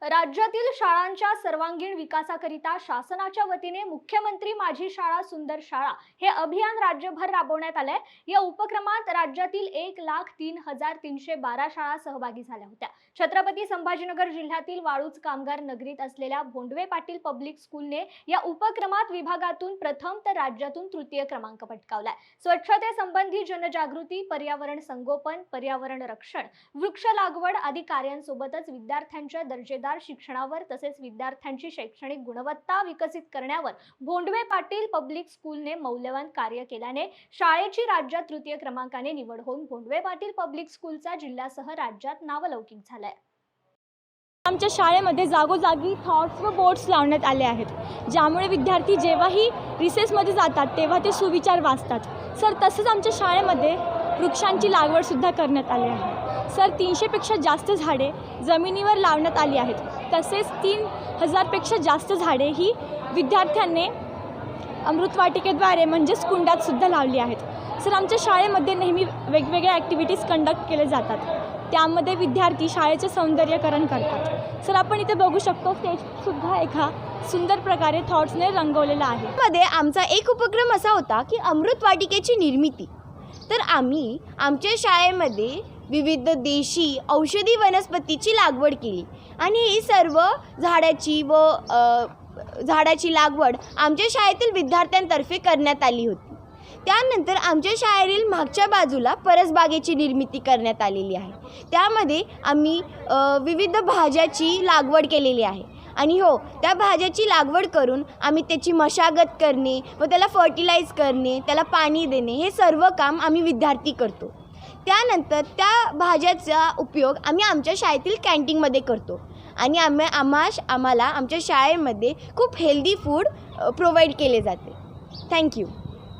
राज्यातील शाळांच्या सर्वांगीण विकासाकरिता शासनाच्या वतीने मुख्यमंत्री माझी शाळा सुंदर शाळा हे अभियान राज्यभर राबवण्यात आले। या उपक्रमात राज्यातील 1,03,312 शाळा सहभागी झाल्या होत्या। छत्रपती संभाजीनगर जिल्ह्यातील वाळूज कामगार नगरीत असलेल्या भोंडवे पाटील पब्लिक स्कूलने या उपक्रमात विभागातून प्रथम तर राज्यातून तृतीय क्रमांक पटकावलाय। स्वच्छतेसंबंधी जनजागृती, पर्यावरण संगोपन, पर्यावरण रक्षण, वृक्ष लागवड आदी कार्यांसोबतच विद्यार्थ्यांच्या दर्जेदार शिक्षणावर तसेच विद्यार्थ्यांची शैक्षणिक गुणवत्ता विकसित करण्यावर भोंडवे पाटील पब्लिक स्कूलने मौल्यवान कार्य केल्याने शाळेची राज्यात तृतीय क्रमांकाने निवड होऊन भोंडवे पाटील पब्लिक स्कूलचा जिल्ह्यासह राज्यात नावलौकिक झालाय। आमच्या शाळेमध्ये जागोजागी थॉट्स व बोर्ड्स लावण्यात आले आहेत, ज्यामुळे विद्यार्थी जेव्हाही रिसेसमध्ये जातात तेव्हा ते सुविचार वाचतात। सर, तसंच आमच्या शाळेमध्ये वृक्षांची लागवडसुद्धा करण्यात आली आहे। सर, 300पेक्षा जास्त झाडे जमिनीवर लावण्यात आली आहेत। तसेच 3000पेक्षा जास्त झाडे ही विद्यार्थ्यांनी अमृतवाटिकेद्वारे म्हणजेच कुंडातसुद्धा लावली आहेत। सर, आमच्या शाळेमध्ये नेहमी वेगवेगळ्या ॲक्टिव्हिटीज कंडक्ट केले जातात, त्यामध्ये विद्यार्थी शाळेचे सौंदर्यीकरण करतात। सर, आपण इथे बघू शकतो स्टेजसुद्धा एका सुंदर प्रकारे थॉट्सने रंगवलेला आहे। मध्ये आमचा एक उपक्रम असा होता की अमृतवाटिकेची निर्मिती। तर आम्ही आमच्या शाळेमध्ये विविध देशी औषधी वनस्पतीची लागवड केली आणि ही सर्व झाडाची लागवड आमच्या शाळेतील विद्यार्थ्यांतर्फे करण्यात आली होती। त्यानंतर आमच्या शाळेतील मागच्या बाजूला परसबागेची निर्मिती करण्यात आलेली आहे। त्यामध्ये आम्ही विविध भाज्याची लागवड केलेली आहे आणि हो, त्या भाज्याची लागवड करून आम्ही त्याची मशागत करणे व त्याला फर्टिलाइज करणे, त्याला पाणी देणे हे सर्व काम आम्ही विद्यार्थी करतो। त्यानंतर त्या भाज्याचा उपयोग आम्ही आमच्या शाळेतील कॅन्टीनमध्ये करतो आणि आम्हाला आमच्या शाळेमध्ये खूप हेल्दी फूड प्रोव्हाइड केले जाते। थँक्यू।